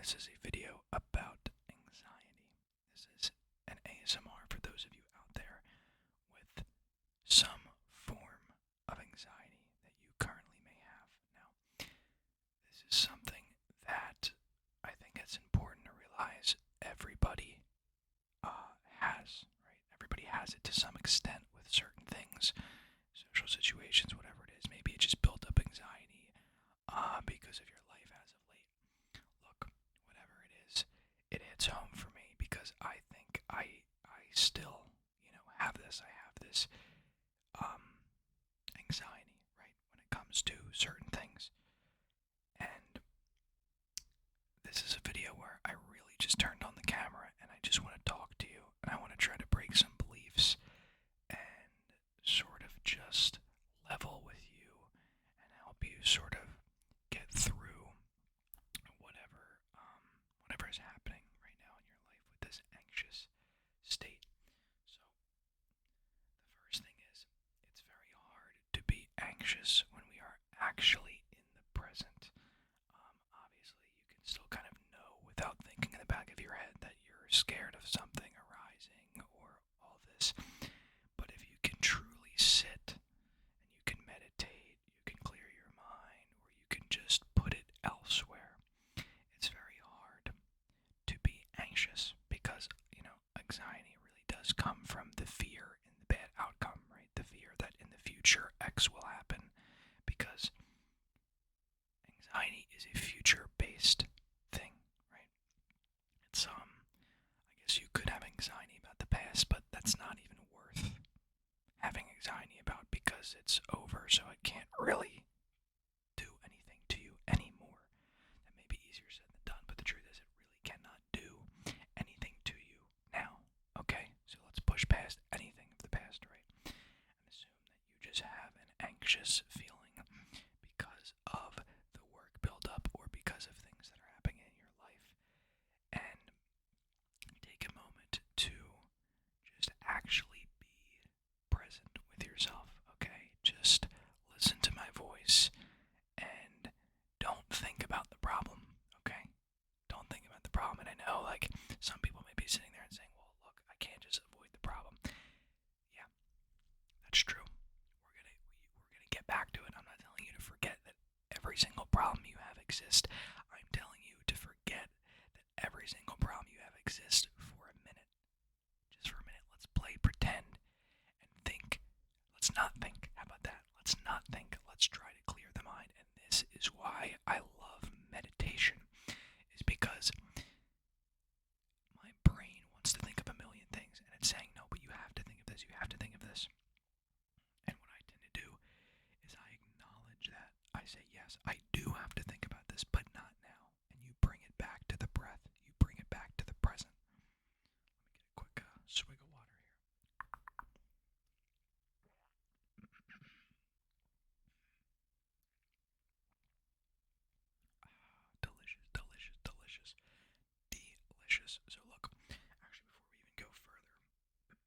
This is a video about anxiety. This is an ASMR for those of you out there with some form of anxiety that you currently may have. Now, this is something that I think it's important to realize everybody has, right? Everybody has it to some extent with certain things, social situations, whatever it is. Maybe it just built up anxiety because of your life as of late. Look, whatever it is, it hits home for me because I think I still, have this. I have this anxiety, right, when it comes to certain things. And this is a video where I really just turned on the camera and I just want to talk to you and I want to try to break some beliefs and sort of just level with you and help you sort of get through whatever is happening right now in your life with this anxious state. So the first thing is, it's very hard to be anxious when we are actually in the present. Obviously, you can still kind of know without thinking in the back of your head that you're scared of something arising or all this. But if you can truly sit and you can meditate, you can clear your mind, or you can just put it elsewhere, it's very hard to be anxious because, anxiety really does come from the fear in the bad outcome, right? The fear that in the future X will happen, because anxiety is a future-based thing, right? It's, I guess you could have anxiety about the past, but that's not even worth having anxiety about because it's over, so it can't really do anything to you anymore. That may be easier said than done, but the truth is it really cannot do anything to you now, okay? So let's push past anything of the past, right? And assume that you just have an anxious feeling because of the work buildup or because of things that are happening in your life. And take a moment to just actually be present with yourself, okay? Just listen to my voice and don't think about the problem, okay? Don't think about the problem. And I know, some people may be sitting there and saying, well, look, I can't just avoid the problem. Yeah, that's true. We're gonna get back to it. I'm not telling you to forget that every single problem you have exists. I'm telling you to forget that every single problem you have exists for a minute. Just for a minute. Let's play pretend and think. Let's not think. How about that? Let's not think. Let's try to clear the mind. And this is why I love meditation, is because my brain wants to think of a million things, and it's saying, no, but you have to think of this, you have to think of this. And what I tend to do is I acknowledge that. I say, yes, I do have to think about this, but not now. And you bring it back to the breath. You bring it back to the present. Let me get a quick swig of water here. Delicious, delicious, delicious, delicious. So look, actually, before we even go further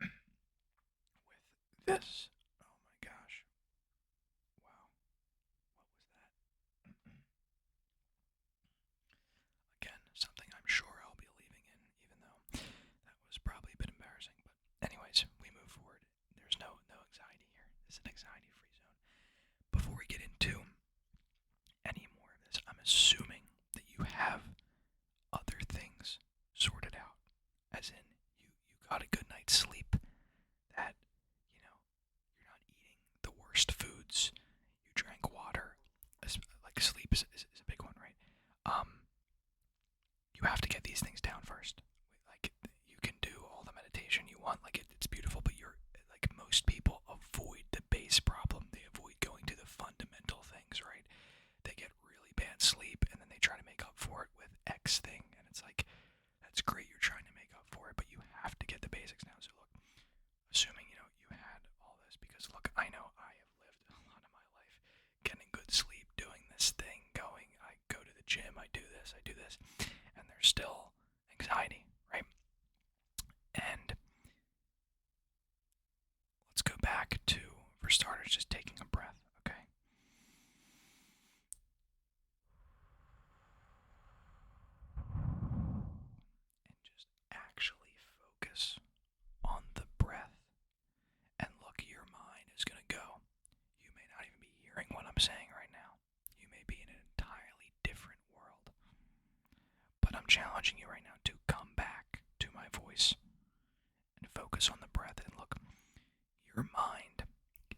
with this, oh my gosh, wow, what was that? Again, something I'm sure I'll be leaving in, even though that was probably a bit embarrassing. But anyways, we move forward. There's no anxiety here. This is an anxiety-free zone. Before we get into any more of this, I'm assuming that you have other things sorted out. As in, you got a good night's sleep, that, you're not eating the worst foods, you drank water, like sleep is a big one, right? You have to get these things down first. Like, you can do all the meditation you want, it's beautiful, but most people avoid the base problem. They avoid going to the fundamental things, right? They get really bad sleep, and then they try to make up for it with X thing, and it's like, that's great, you're trying to make up for it, but you have to get the basics now. So look, assuming, you had all this, because look, I know I have lived a lot of my life getting good sleep, doing this thing, I go to the gym, I do this, and there's still anxiety, right? And let's go back to, for starters, just taking a breath, okay? saying right now. You may be in an entirely different world. But I'm challenging you right now to come back to my voice and focus on the breath. And look, your mind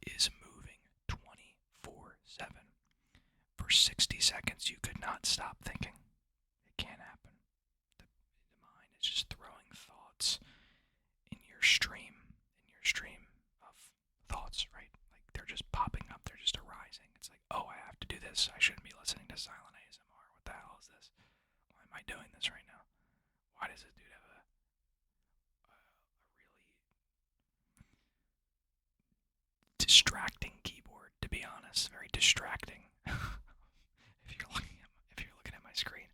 is moving 24/7. For 60 seconds, you could not stop thinking. It can't happen. The mind is just throwing thoughts in your stream of thoughts, right? Like they're just popping up, they're just arising. It's like, oh, I have to do this. I shouldn't be listening to silent ASMR. What the hell is this? Why am I doing this right now? Why does this dude have a really distracting keyboard? To be honest, very distracting. if you're looking at my screen,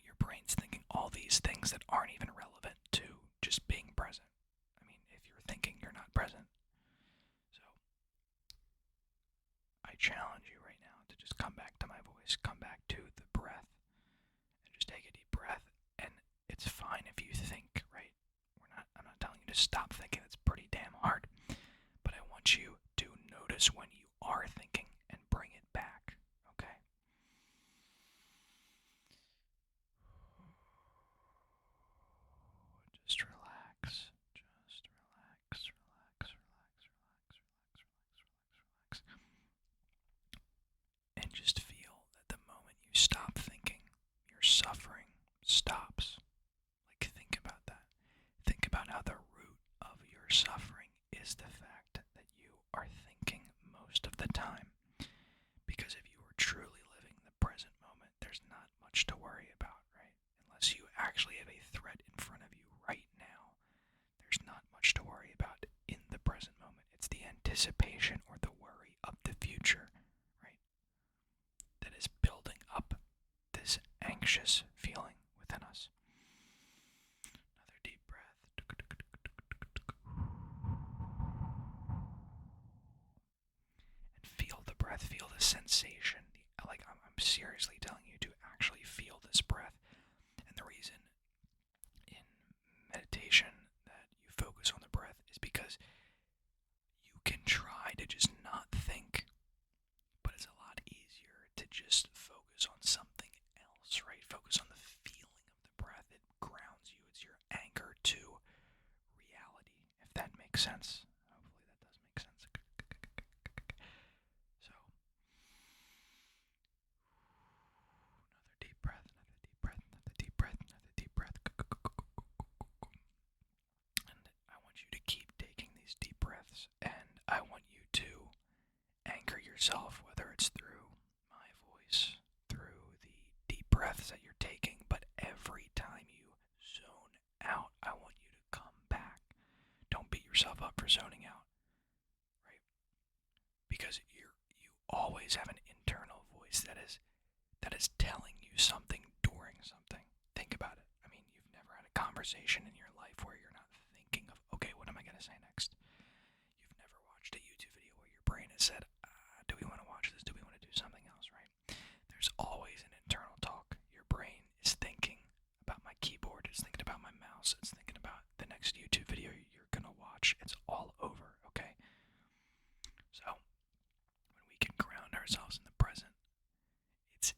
your brain's thinking all these things that aren't even relevant to just being present. I mean, if you're thinking, you're not present. So, I challenge you right now to just come back to my voice, come back to the breath, and just take a deep breath. And it's fine if you think, right? I'm not telling you to stop thinking. It's pretty damn hard. But I want you to notice when you are thinking and bring it back, okay? Just relax. Just relax, relax, relax, relax, relax, relax, relax, relax. And just feel that the moment you stop thinking, your suffering stops. Like, think about that. Think about how the root of your suffering is the fact that you are thinking most of the time. Because if you were truly living the present moment, there's not much to worry about, right? Unless you actually have a threat in front of you right now, there's not much to worry about in the present moment. It's the anticipation or the worry of the future, right? That is building up this anxious feeling within us. Another deep breath. And feel the breath, feel the sensation. I'm seriously telling you to actually feel this breath. And the reason in meditation that you focus on the breath is because you can try to just not think, but it's a lot easier to just focus on something else, right? Focus on the feeling of the breath. It grounds you. It's your anchor to reality, if that makes sense. Hopefully that does make sense. So, another deep breath, another deep breath, another deep breath, another deep breath. And I want you to keep taking these deep breaths, and I want you to anchor yourself, whether it's through my voice, through the deep breaths that you're taking, but every time you zone out, I want you to come back. Don't beat yourself up for zoning out, right? Because you always have an internal voice that is telling you something during something. Think about it. I mean, you've never had a conversation in your life where you're not thinking of, okay, what am I going to say next? You've never watched a YouTube video where your brain has said, do we want to watch this? Do we want to do something else, right? There's always an internal talk. Your brain is thinking about my keyboard. It's thinking about my mouse. It's thinking about the next YouTube video you're going to watch. It's all over, okay? So, when we can ground ourselves in the present, it's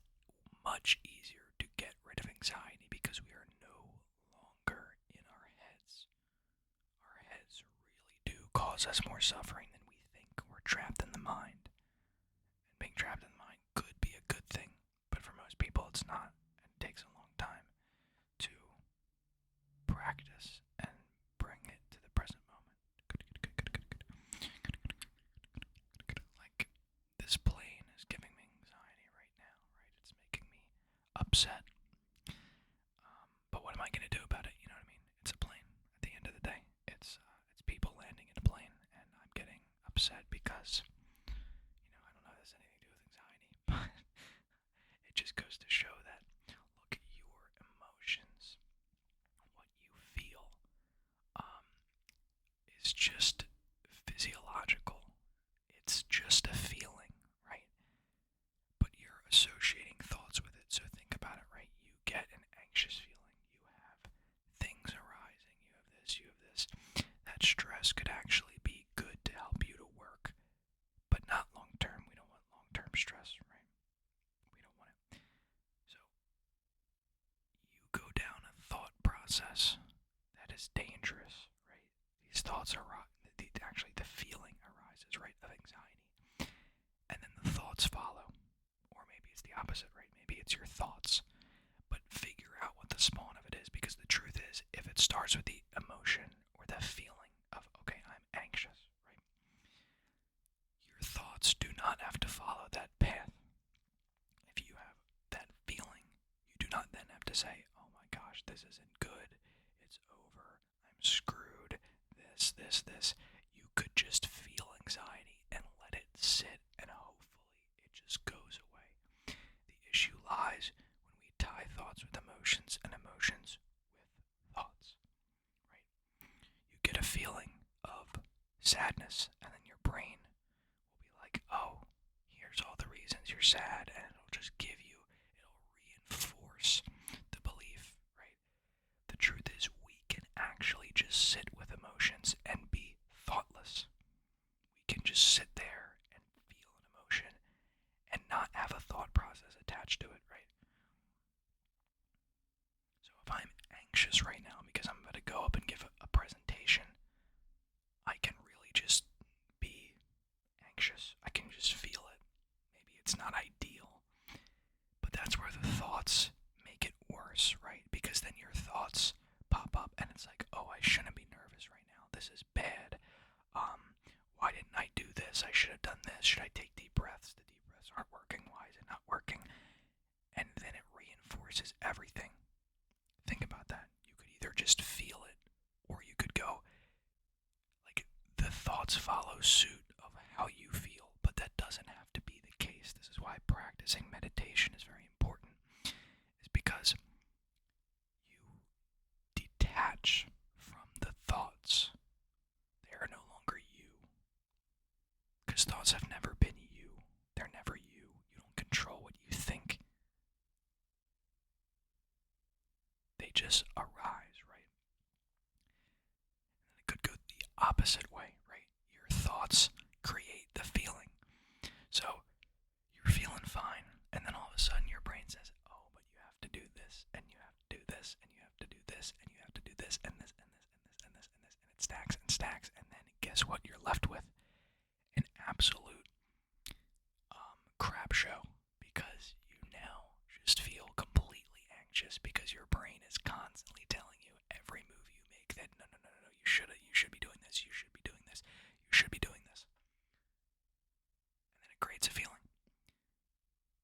much easier to get rid of anxiety because we are no longer in our heads. Our heads really do cause us more suffering than we think. We're trapped in the mind. And being trapped in the mind could be a good thing, but for most people it's not. It takes a long time to practice and bring it to the present moment. Like, this plane is giving me anxiety right now, right? It's making me upset. But what am I going to do about it? You know what I mean? It's a plane. At the end of the day, it's people landing in a plane, and I'm getting upset because, I don't know if this has anything to do with anxiety, but it just goes to show that, look, your emotions, what you feel, is just physiological. It's just a feeling, right? But you're associating thoughts with it, so think about it, right? You get an anxious feeling. You have things arising. You have this, you have this. That stress could actually be good to help you to work, but not long process that is dangerous, right? These thoughts are actually the feeling arises, right, of anxiety, and then the thoughts follow, or maybe it's the opposite, right? Maybe it's your thoughts, but figure out what the spawn of it is, because the truth is, if it starts with the emotion or the feeling of, okay, I'm anxious, right? Your thoughts do not have to follow that path. If you have that feeling, you do not then have to say, oh my gosh, this isn't good, it's over, I'm screwed, this. You could just feel anxiety and let it sit, and hopefully it just goes away. The issue lies when we tie thoughts with emotions and emotions with thoughts, right? You get a feeling of sadness, and then your brain will be like, oh, here's all the reasons you're sad, and it'll reinforce the belief, right? The truth is, we can actually just sit with emotions and be thoughtless. We can just sit there and feel an emotion and not have a thought process attached to it, right? So if I'm anxious right now because I'm about to go up and give a presentation, I can really just be anxious. I can just feel it. Maybe it's not ideal, but that's where the thoughts make it worse, right? Because then your thoughts pop up and it's like, oh, I shouldn't be nervous right now. This is bad. Why didn't I do this? I should have done this. Should I take deep breaths? The deep breaths aren't working. Why is it not working? And then it reinforces everything. Think about that. You could either just feel it, or you could go, like, the thoughts follow suit of how you feel, but that doesn't have to be the case. This is why practicing meditation is very important, is because you detach from the thoughts. They are no longer you. Because thoughts have never been you. They're never you. You don't control what you think. They just arise, right? And it could go the opposite way, right? Your thoughts create the feeling. So you're feeling fine, and then all of a sudden your brain says, oh, but you have to do this, and you have to do this, and you have to do this, and you have to do this, and this, and this, and this, and this, and this, and it stacks and stacks, and then guess what you're left with? An absolute crap show, because you now just feel completely anxious because your brain is constantly telling you every move you make that no, you should be doing this, you should be doing this, you should be doing this. And then it creates a feeling.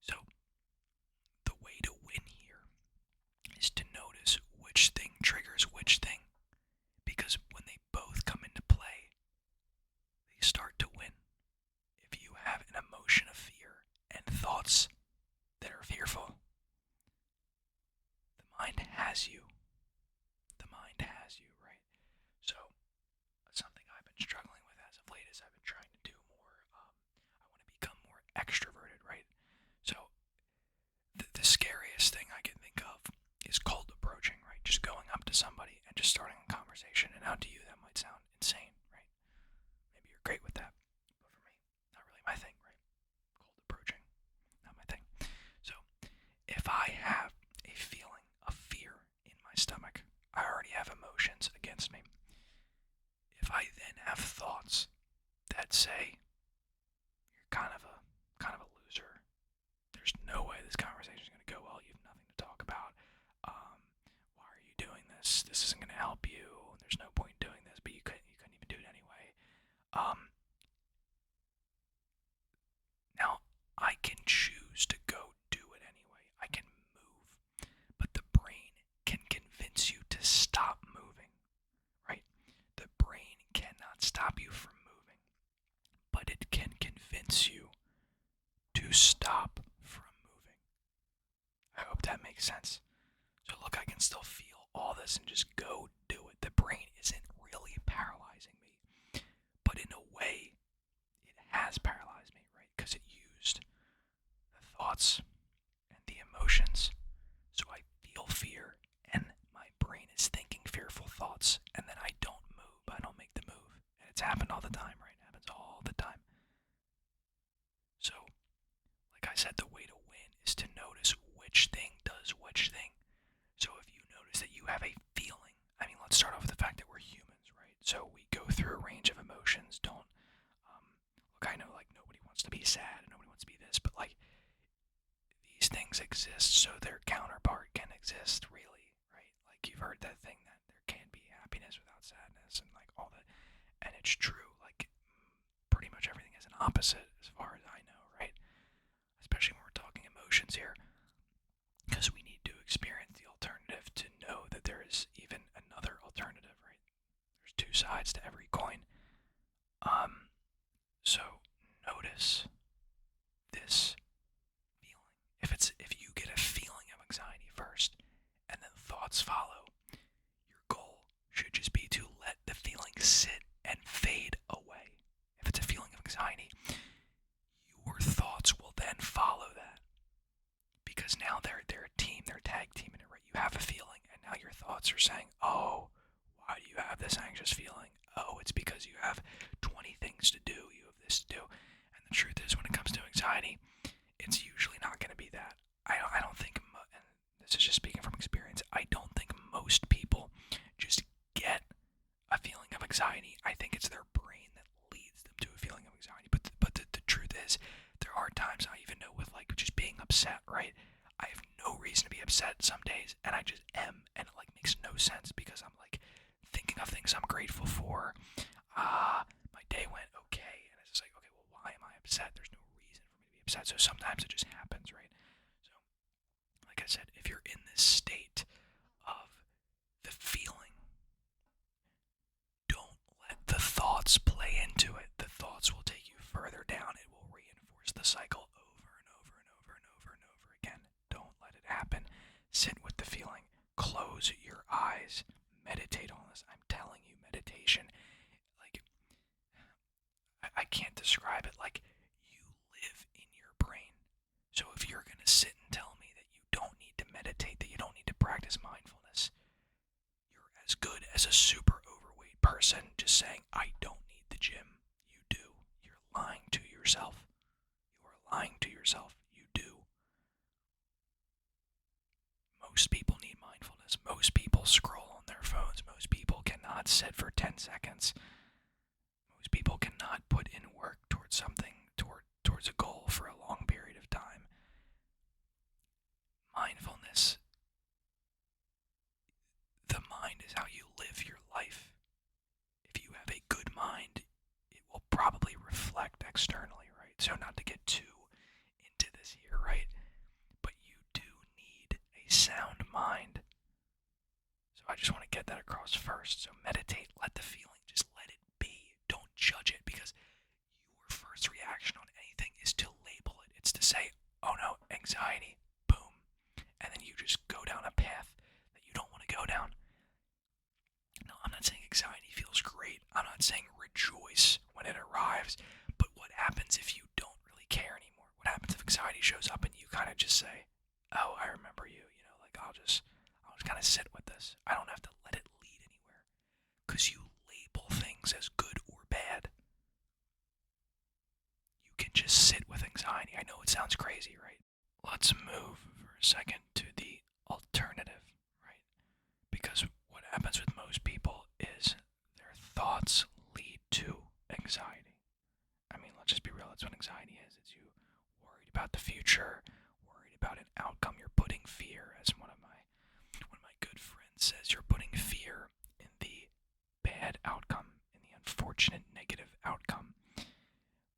So the way to win here is to notice which thing triggers which thing, because when they both come into play, they start to win. If you have an emotion of fear and thoughts that are fearful, the mind has you. The mind has you, right? So, something I've been struggling with as of late is I've been trying to do more, I want to become more extroverted, right? So, the scariest thing I can think of is cold approaching, right? Just going up to somebody and just starting a conversation. And now to you, that might sound insane, right? Maybe you're great with that. But for me, not really my thing, right? Cold approaching, not my thing. So, if I have a feeling of fear in my stomach, I already have emotions against me. If I then have thoughts that say, you're kind of a loser, there's no way this conversation is going to go well, you have nothing to talk about, why are you doing this? This isn't going to help you, there's no point in doing this, but you couldn't even do it anyway. Now, I can choose to go do it anyway. I can move. But the brain can convince you to stop moving, right? The brain cannot stop you from moving, but it can convince you to stop from moving. I hope that makes sense. So look, I can still feel all this and just go do it. The brain isn't really paralyzing me, but in a way, it has paralyzed me, right? Because it used the thoughts and the emotions. So I feel fear, and my brain is thinking fearful thoughts, and then I don't move. I don't make the move. And it's happened all the time, right? It happens all the time. So, like I said, the way to win is to notice which thing does which thing. So if you notice that you have a feeling start off with the fact that we're humans, right? So we go through a range of emotions. Don't look. I know, like, nobody wants to be sad and nobody wants to be this, but like these things exist so their counterpart can exist, really, right? Like you've heard that thing that there can't be happiness without sadness, and like all that, and it's true. Like pretty much everything is an opposite, as far as I know, right? Especially when we're talking emotions here, because we need to experience the alternative to know that there is even another alternative, right? There's two sides to every coin. So notice this feeling. If you get a feeling of anxiety first, and then thoughts follow, your goal should just be to let the feeling sit and fade away. If it's a feeling of anxiety, your thoughts will then follow that. Because now they're a team, they're tag teaming it, right? You have a feeling, and now your thoughts are saying, oh, why do you have this anxious feeling? Oh, it's because you have 20 things to do, you have this to do. And the truth is, when it comes to anxiety, it's usually not going to be that. I don't think, and this is just speaking from experience, I don't think most people just get a feeling of anxiety. I think it's their brain that leads them to a feeling of anxiety. But the truth is, there are times I even know with like just being upset, right? I have no reason to be upset some days, and I just am, and it like makes no sense because I'm like thinking of things I'm grateful for. My day went okay, and it's just like, okay, well, why am I upset? There's no reason for me to be upset. So sometimes it just happens, right? So, like I said, if you're in this state of the feeling, don't let the thoughts play into it. The thoughts will take you further down. It will reinforce the cycle over and over and over and over and over again. Don't let it happen. Sit with the feeling. Close your eyes. Meditate on this. I'm telling you, meditation, like, I can't describe it. Like, you live in your brain. So if you're going to sit and tell me that you don't need to meditate, that you don't need to practice mindfulness, you're as good as a super overweight person just saying, I don't need the gym. You do. You're lying to yourself. You are lying to yourself. You do. Most people need mindfulness. Most people scroll on their phones. Most people cannot sit for 10 seconds. Most people cannot put in work towards something, towards a goal for a long period of time. Mindfulness, the mind is how you live your life. If you have a good mind, it will probably reflect externally, right? So not to get too into this here, right? But you do need a sound mind. So I just want to get that across first. So meditate, let the feeling, just let it be. Don't judge it, because your first reaction on anything is to label it. It's to say, oh no, anxiety, boom. And then you just go down a path that you don't want to go down. No, I'm not saying anxiety feels great. I'm not saying rejoice when it arrives. But what happens if you don't really care anymore? What happens if anxiety shows up and you kind of just say, oh, I remember you, like I'll just kind of sit with this. I don't have to let it lead anywhere. Because you label things as good or bad. You can just sit with anxiety. I know it sounds crazy, right? Let's move for a second to the alternative, right? Because what happens with most people is their thoughts lead to anxiety. I mean, let's just be real, that's what anxiety is. It's you worried about the future, worried about an outcome. You're putting fear, as one of my good friends says, you're putting fear in the bad outcome, in the unfortunate negative outcome.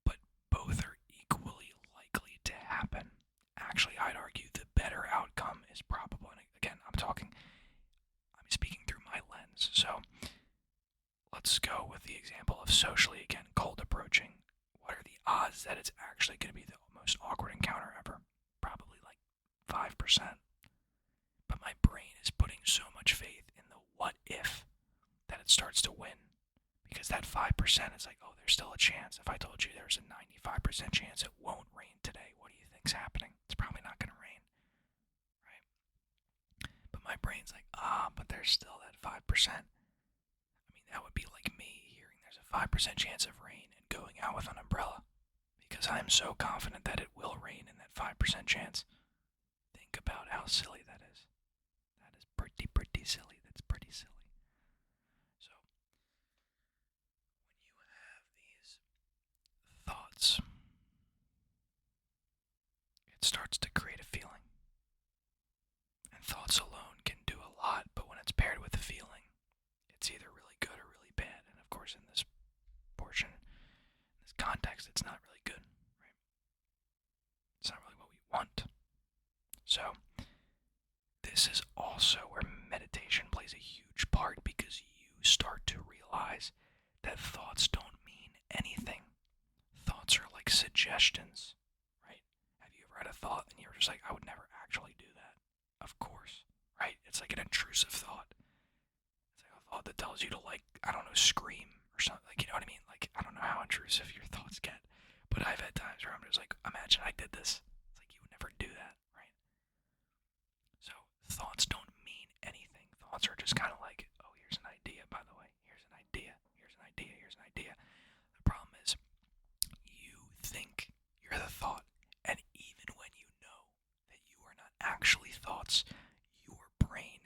But both are equally likely to happen. Actually, I'd argue the better outcome is probable. And again, I'm speaking through my lens. So let's go with the example of socially, again, cold approaching. What are the odds that it's actually going to be the most awkward encounter ever? Probably like 5%. But my brain is putting so much faith in the what if that it starts to win. Because that 5% is like, oh, there's still a chance. If I told you there's a 95% chance it won't rain today, what do you think's happening? It's probably not going to rain, right? But my brain's like, but there's still that 5%. I mean, that would be like me hearing there's a 5% chance of rain and going out with an umbrella. Because I'm so confident that it will rain in that 5% chance. Think about how silly that is. That is pretty silly. That's pretty silly. intrusive your thoughts get. But I've had times where I'm just like, imagine I did this. It's like you would never do that, right? So thoughts don't mean anything. Thoughts are just kind of like, oh, here's an idea, by the way. Here's an idea. Here's an idea. Here's an idea. The problem is you think you're the thought. And even when you know that you are not actually thoughts, your brain,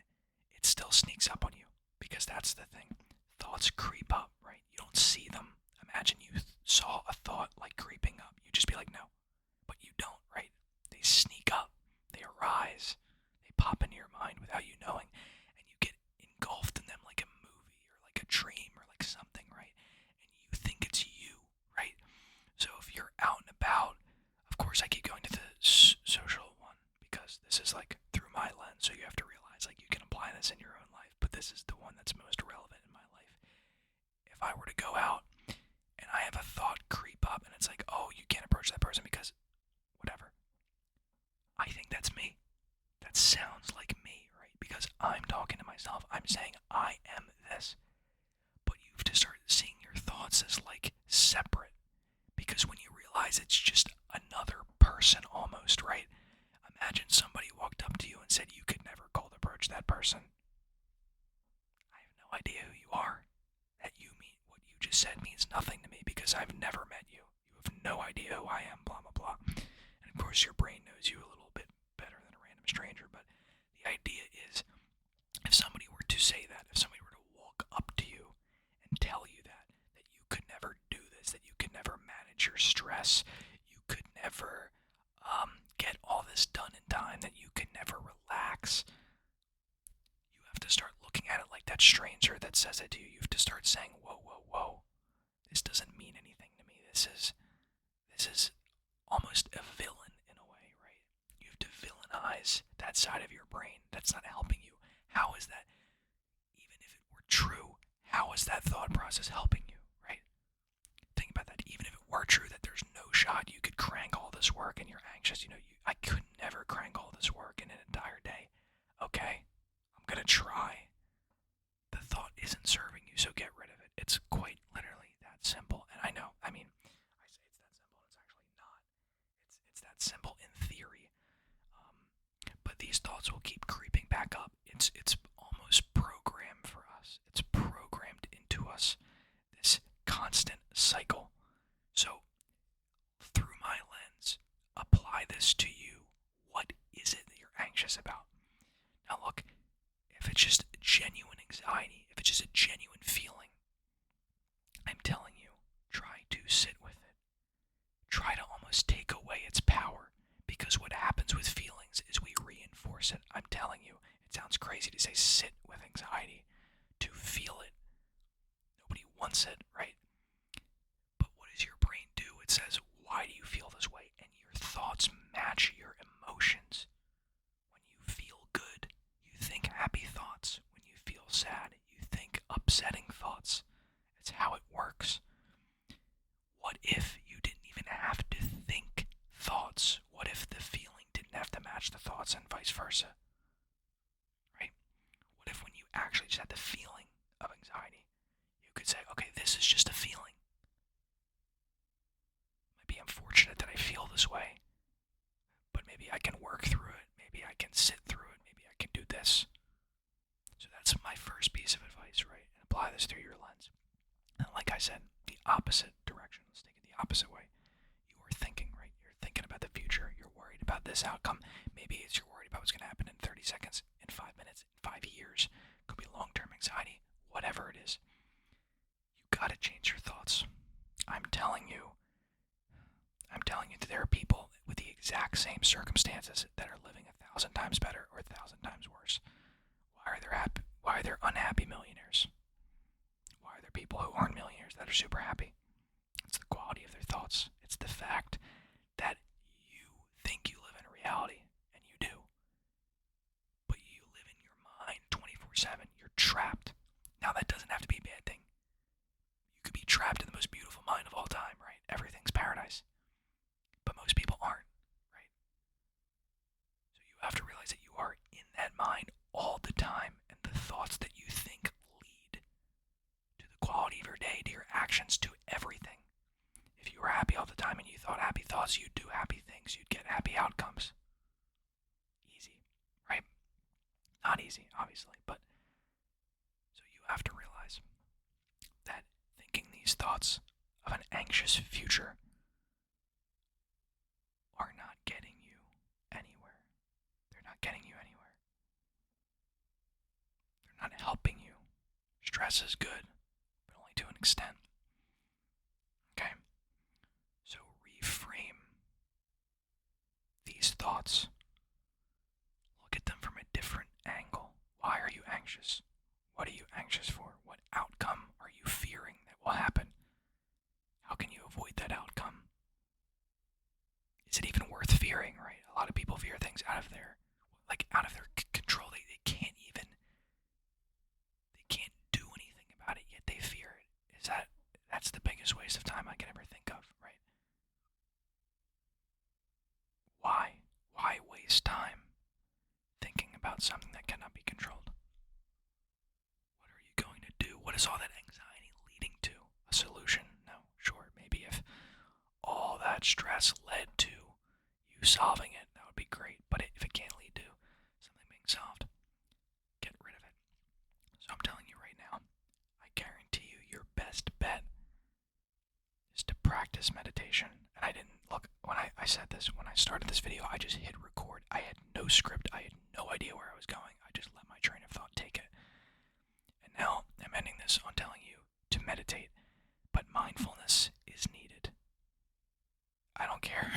it still sneaks up on you. Because that's the thing. Thoughts creep up, right? You don't see them. Imagine you saw a thought like creeping up. You'd just be like, no. But you don't, right? They sneak up. They arise. They pop into your mind without you knowing. And you get engulfed in them like a movie or like a dream or like something, right? And you think it's you, right? So if you're out and about, of course I keep going to the social one because this is like through my lens, so you have to realize like you can apply this in your own life, but this is the one that's most relevant in my life. If I were to go out and I have a thought creep up and it's like, oh, you can't approach that person because whatever, I think that's me. That sounds like me, right? Because I'm talking to myself. I'm saying I am this. But you have to start seeing your thoughts as like separate. Because when you realize it's just another person almost, right? Imagine somebody walked up to you and said you could never cold approach that person. I have no idea who you are. That you mean what you just said means nothing to me because I've never met you. You have no idea who I am, blah, blah, blah. And of course your brain knows you a little bit better than a random stranger, but the idea is if somebody were to say that, if somebody were to walk up to you and tell you that you could never do this, that you could never manage your stress, you could never get all this done in time, that you could never relax, you have to start looking at it like that stranger that says it to you. You have to start saying, whoa, whoa, whoa, this doesn't mean anything to me. This is almost a villain in a way, right? You have to villainize that side of your brain that's not helping you. How is that? Even if it were true, how is that thought process helping you, right? Think about that. Even if it were true that there's no shot you could crank all this work and you're anxious, I could never crank all this work in an entire day. Okay, I'm gonna try. The thought isn't serving you, so get rid of it. It's quite literally that simple. And I know, I say it's that simple, it's actually not. It's that simple in theory. But these thoughts will keep creeping back up. It's almost programmed for us. It's programmed into us. This constant cycle. So, through my lens, apply this to you. What is it that you're anxious about? Now look, if it's just genuine anxiety, if it's just a genuine feeling, I'm telling you, try to sit with it. Try to almost take away its power, because what happens with feelings is we reinforce it. I'm telling you, it sounds crazy to say sit with anxiety, to feel it. Nobody wants it, right? But what does your brain do? It says, why do you feel this way? And your thoughts match your emotions. When you feel good, you think happy thoughts. When you feel sad, you think upsetting thoughts. It's how it works. What if you didn't even have to think thoughts? What if the feeling didn't have to match the thoughts and vice versa? Right? What if when you actually just had the feeling of anxiety, you could say, okay, this is just a feeling. It might be unfortunate that I feel this way, but maybe I can work through it. Maybe I can sit through it. Maybe I can do this. So that's my first piece of advice, right? And apply this through your lens. And like I said, the opposite direction. Let's take it the opposite way. You are thinking, right? You're thinking about the future. You're worried about this outcome. Maybe it's you're worried about what's going to happen in 30 seconds, in 5 minutes, in 5 years. It could be long-term anxiety, whatever it is. You got to change your thoughts. I'm telling you that there are people with the exact same circumstances that are living 1,000 times better or 1,000 times worse. Why are there unhappy millionaires? Why are there people who aren't millionaires that are super happy? It's the quality of their thoughts. It's the fact that you think you live in reality, and you do. But you live in your mind 24/7. You're trapped. Now that doesn't have to be a bad thing. You could be trapped in the most beautiful mind of all time, right? Everything's paradise. But most people aren't, right? So you have to realize that you are in that mind all the time, and the thoughts that you think lead to the quality of your day, to your actions, to everything. the outcomes. Easy, right? Not easy, obviously, but so you have to realize that thinking these thoughts of an anxious future are not getting you anywhere. They're not getting you anywhere. They're not helping you. Stress is good, but only to an extent. Okay? So reframe these thoughts. Look at them from a different angle. Why are you anxious? What are you anxious for? What outcome are you fearing that will happen? How can you avoid that outcome? Is it even worth fearing, right? A lot of people fear things out of their control. They can't do anything about it, yet they fear it. That's the biggest waste of time I can ever think of, right? Why? Why waste time thinking about something that cannot be controlled? What are you going to do? What is all that anxiety leading to? A solution? No, sure, maybe if all that stress led to you solving it, that would be great. But if it can't lead to something being solved, get rid of it. So I'm telling you right now, I guarantee you your best bet is to practice meditation. And I didn't look, when I said this, when I started this video, I just hit record. I had no script. I had no idea where I was going. I just let my train of thought take it. And now I'm ending this on telling you to meditate. But mindfulness is needed. I don't care.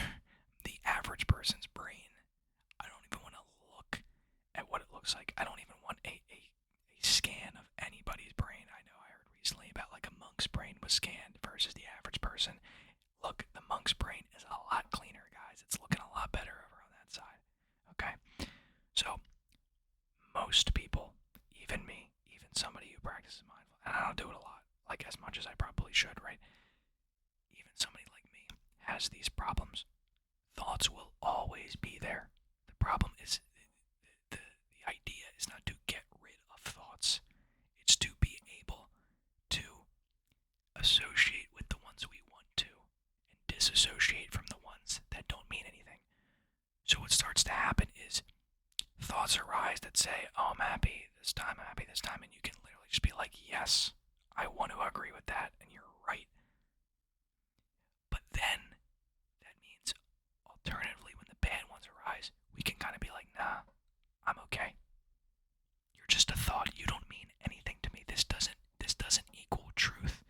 The average person's brain, I don't even want to look at what it looks like. I don't even want a scan of anybody's brain. I know I heard recently about like a monk's brain was scanned versus the average person. Look, the monk's brain is a lot cleaner, guys. It's looking a lot better over on that side. Okay? So, most people, even me, even somebody who practices mindfulness, and I don't do it a lot, like as much as I probably should, right? Even somebody like me has these problems. Thoughts will always be there. The problem is the idea is not to get rid of thoughts. It's to be able to associate with the ones we want to and disassociate from the ones that don't mean anything. So what starts to happen is thoughts arise that say, oh, I'm happy this time, and you can literally just be like, yes, I want to agree with that, and you're right. But then that means alternatively, when the bad ones arise, we can kind of be like, nah, I'm okay. You're just a thought. You don't mean anything to me. This doesn't equal truth.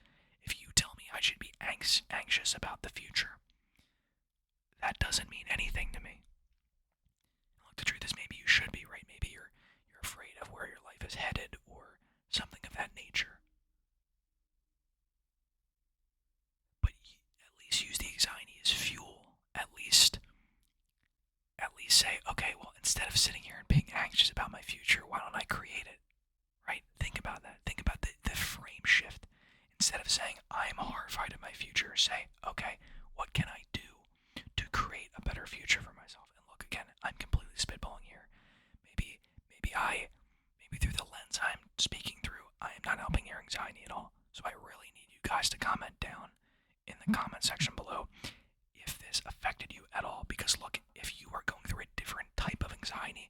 If you tell me I should be anxious about the future, that doesn't mean anything to me. Look, the truth is maybe you should be, right? Maybe you're afraid of where your life is headed or something of that nature. But at least use the anxiety as fuel. At least say, okay, well, instead of sitting here and being anxious about my future, why don't I create it? Right? Think about that. Think about the frame shift. Instead of saying, I'm horrified of my future, say, okay, what can I do to create a better future for myself? And look, again, I'm completely spitballing here. Maybe through the lens I'm speaking through, I am not helping your anxiety at all. So I really need you guys to comment down in the comment section below if this affected you at all. Because look, if you are going through a different type of anxiety,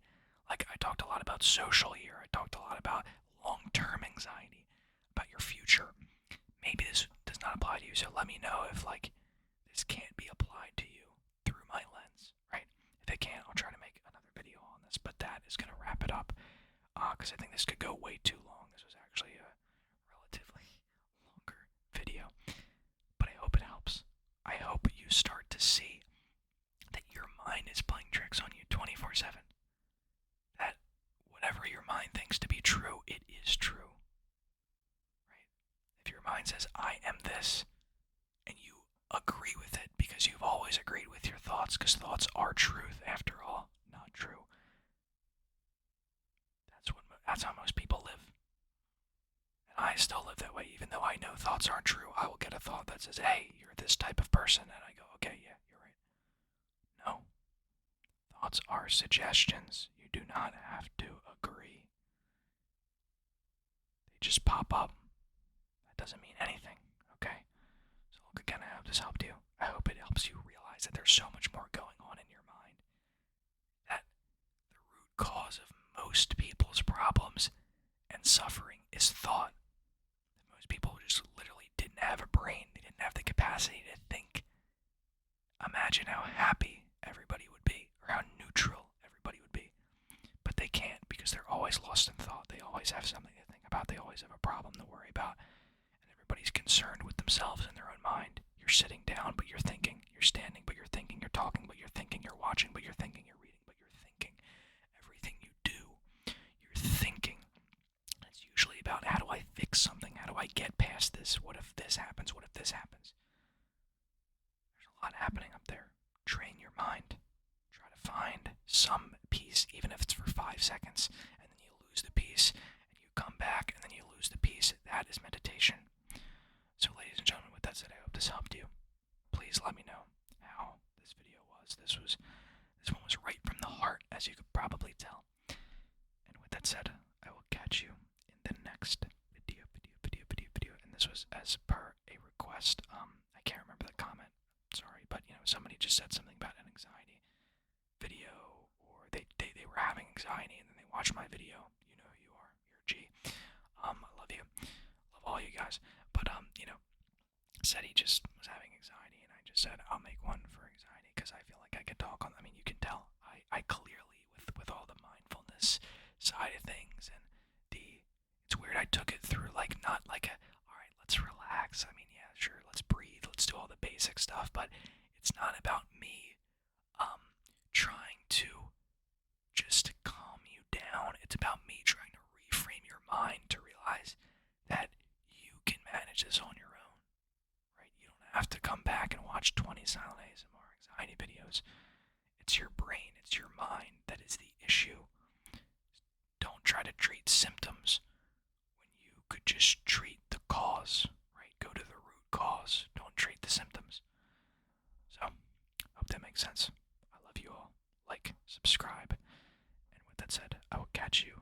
like I talked a lot about social here, I talked a lot about long-term anxiety, about your future, maybe this does not apply to you. So let me know if like this can't be applied to you through my lens, right? If it can't, I'll try to make another video on this, but that is going to wrap it up, because I think this could go way too long. This was actually a relatively longer video, but I hope it helps. I hope you start to see that your mind is playing tricks on you 24/7. That whatever your mind thinks to be true, it is true. Right? If your mind says, I am this, and you agree with it because you've always agreed with your thoughts, because thoughts are truth after all, not true. That's how most people live. And I still live that way, even though I know thoughts aren't true. I will get a thought that says, hey, you're this type of person, and I go, okay, yeah, you're right. No. Thoughts are suggestions. You do not have to agree. They just pop up. That doesn't mean anything, okay? So look, again, I hope this helped you. I hope it helps you realize that there's so much more going on in your mind suffering is thought. Most people just literally didn't have a brain. They didn't have the capacity to think. Imagine how happy everybody would be, or how neutral everybody would be. But they can't because they're always lost in thought. They always have something to think about. They always have a problem to worry about. And everybody's concerned with themselves and their own mind. You're sitting down, but you're thinking. You're standing, but you're thinking. You're talking, but you're thinking. You're watching, but you're thinking. You're reading, but you're thinking. Everything you do, you're thinking. It's usually about, how do I fix something? How do I get past this? What if this happens? What if this happens? There's a lot happening up there. Train your mind. Try to find some peace, even if it's for 5 seconds, and then you lose the peace, and you come back, and then you lose the peace. That is meditation. So, ladies and gentlemen, with that said, I hope this helped you. Please let me know how this video was. This one was right from the heart, as you could probably tell. And with that said, I will catch you in the next video. And this was as per a request. I can't remember the comment. Sorry, but somebody just said something about an anxiety video, or they were having anxiety and then they watched my video. You know who you are. You're a G. I love you. Love all you guys. But said he just was having anxiety, and I just said I'll make one for anxiety because I feel like I can talk on. I mean, you can tell I clearly, with all the mindfulness side of things, and it's weird. I took it through like, not like all right, let's relax. I mean, yeah, sure, let's breathe, let's do all the basic stuff, but it's not about me trying to just calm you down. It's about me trying to reframe your mind to realize that you can manage this on your own. Right? You don't have to come back and watch 20 silent ASMR anxiety videos. It's your brain, it's your mind that is the issue. Don't try to treat symptoms when you could just treat the cause, right? Go to the root cause. Don't treat the symptoms. So, hope that makes sense. I love you all. Like, subscribe, and with that said, I will catch you